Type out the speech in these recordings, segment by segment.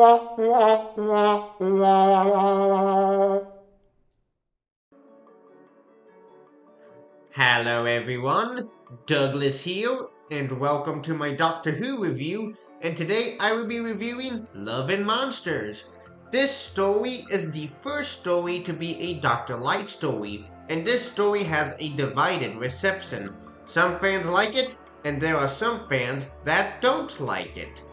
Hello everyone, Douglas here, and welcome to my Doctor Who review, and today I will be reviewing Love and Monsters. This story is the first story to be a Dr. Light story, and this story has a divided reception. Some fans like it, and there are some fans that don't like it.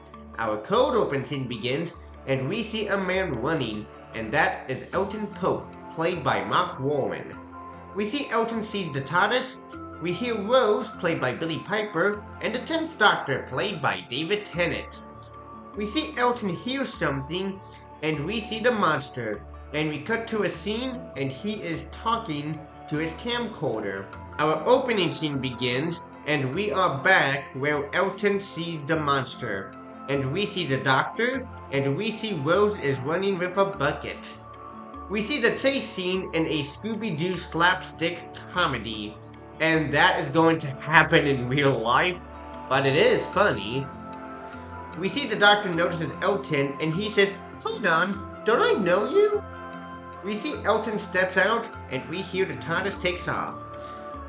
Our cold open scene begins, and we see a man running, and that is Elton Pope, played by Mark Warren. We see Elton sees the TARDIS, we hear Rose, played by Billie Piper, and the 10th Doctor, played by David Tennant. We see Elton hear something, and we see the monster, and we cut to a scene, and he is talking to his camcorder. Our opening scene begins, and we are back where Elton sees the monster, and we see the Doctor, and we see Rose is running with a bucket. We see the chase scene in a Scooby-Doo slapstick comedy, and that is going to happen in real life, but it is funny. We see the Doctor notices Elton, and he says, "Hold on, don't I know you?" We see Elton steps out, and we hear the TARDIS takes off.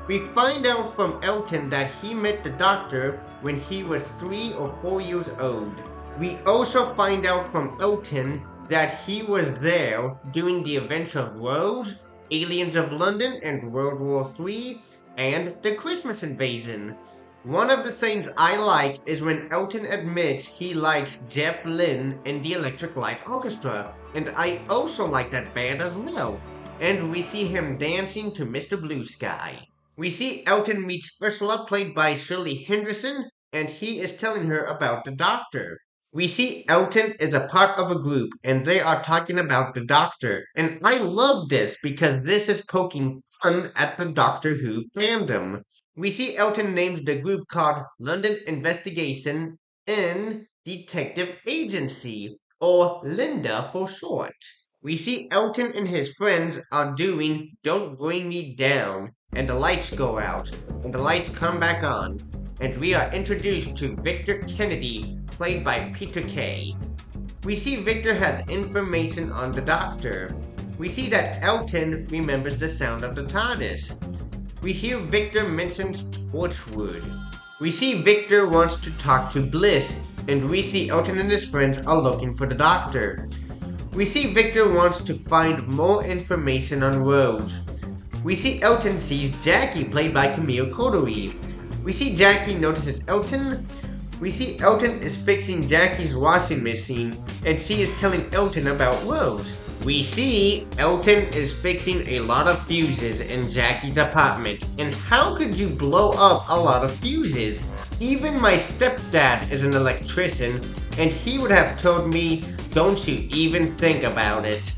We find out from Elton that he met the Doctor when he was 3 or 4 years old. We also find out from Elton that he was there during the events of Rose, Aliens of London and World War III, and the Christmas invasion. One of the things I like is when Elton admits he likes Jeff Lynne and the Electric Light Orchestra, and I also like that band as well. And we see him dancing to Mr. Blue Sky. We see Elton meets Ursula, played by Shirley Henderson, and he is telling her about the Doctor. We see Elton is a part of a group, and they are talking about the Doctor. And I love this because this is poking fun at the Doctor Who fandom. We see Elton names the group called London Investigation in Detective Agency, or Linda for short. We see Elton and his friends are doing Don't Bring Me Down, and the lights go out, and the lights come back on, and we are introduced to Victor Kennedy, played by Peter Kay. We see Victor has information on the Doctor. We see that Elton remembers the sound of the TARDIS. We hear Victor mentions Torchwood. We see Victor wants to talk to Bliss, and we see Elton and his friends are looking for the Doctor. We see Victor wants to find more information on Rose. We see Elton sees Jackie, played by Camille Cottery. We see Jackie notices Elton. We see Elton is fixing Jackie's washing machine, and she is telling Elton about Rose. We see Elton is fixing a lot of fuses in Jackie's apartment, and how could you blow up a lot of fuses? Even my stepdad is an electrician, and he would have told me, don't you even think about it.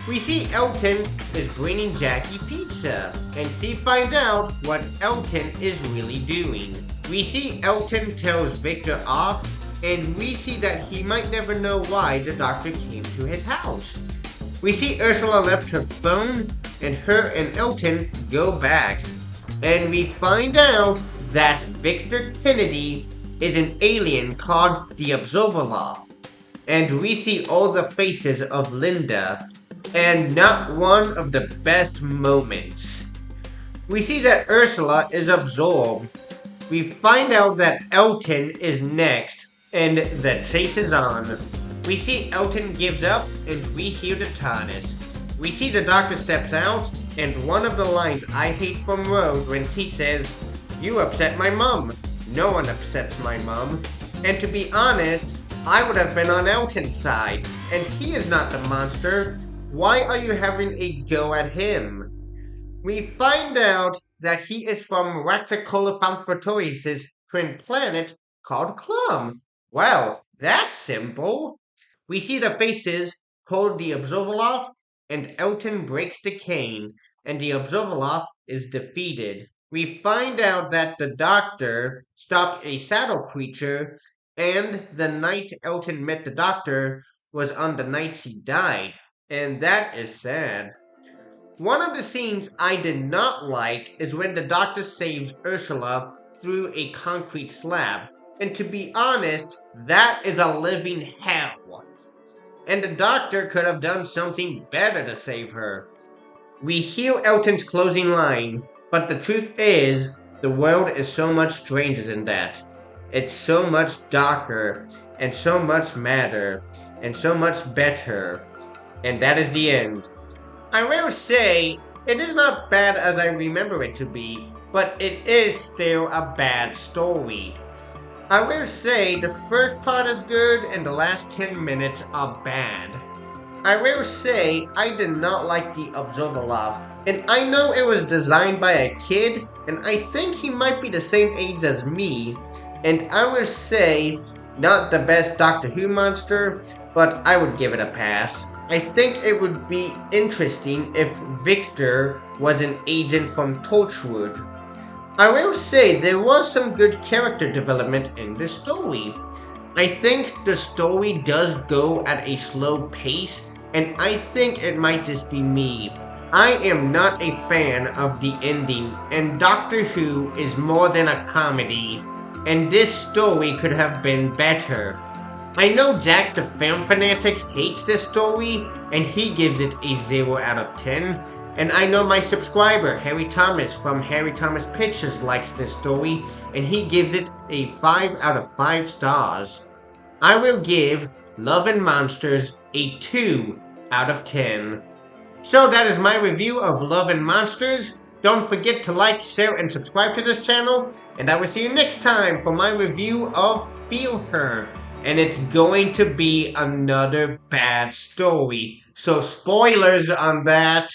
We see Elton is bringing Jackie pizza, and she finds out what Elton is really doing. We see Elton tells Victor off, and we see that he might never know why the Doctor came to his house. We see Ursula left her phone, and her and Elton go back. And we find out that Victor Kennedy is an alien called the Observer. And we see all the faces of Linda, and not one of the best moments. We see that Ursula is absorbed. We find out that Elton is next, and the chase is on. We see Elton gives up, and we hear the TARDIS. We see the Doctor steps out, and one of the lines I hate from Rose when she says, "You upset my mum." No one upsets my mum. And to be honest, I would have been on Elton's side, and he is not the monster. Why are you having a go at him? We find out that he is from Raxacolophanthotoris' twin planet called Clum. Well, that's simple. We see the faces hold the Observer, and Elton breaks the cane, and the Observer is defeated. We find out that the Doctor stopped a saddle creature, and the night Elton met the Doctor was on the night she died, and that is sad. One of the scenes I did not like is when the Doctor saves Ursula through a concrete slab. And to be honest, that is a living hell. And the Doctor could have done something better to save her. We hear Elton's closing line, but the truth is, the world is so much stranger than that. It's so much darker, and so much madder, and so much better. And that is the end. I will say, it is not bad as I remember it to be, but it is still a bad story. I will say the first part is good and the last 10 minutes are bad. I will say I did not like the Observer and I know it was designed by a kid, and I think he might be the same age as me, and I will say not the best Doctor Who monster, but I would give it a pass. I think it would be interesting if Victor was an agent from Torchwood. I will say there was some good character development in the story. I think the story does go at a slow pace, and I think it might just be me. I am not a fan of the ending, and Doctor Who is more than a comedy, and this story could have been better. I know Jack the Film Fanatic hates this story, and he gives it a 0 out of 10, and I know my subscriber, Harry Thomas from Harry Thomas Pictures, likes this story, and he gives it a 5 out of 5 stars. I will give Love and Monsters a 2 out of 10. So that is my review of Love and Monsters. Don't forget to like, share, and subscribe to this channel, and I will see you next time for my review of Feel Her. And it's going to be another bad story, so spoilers on that.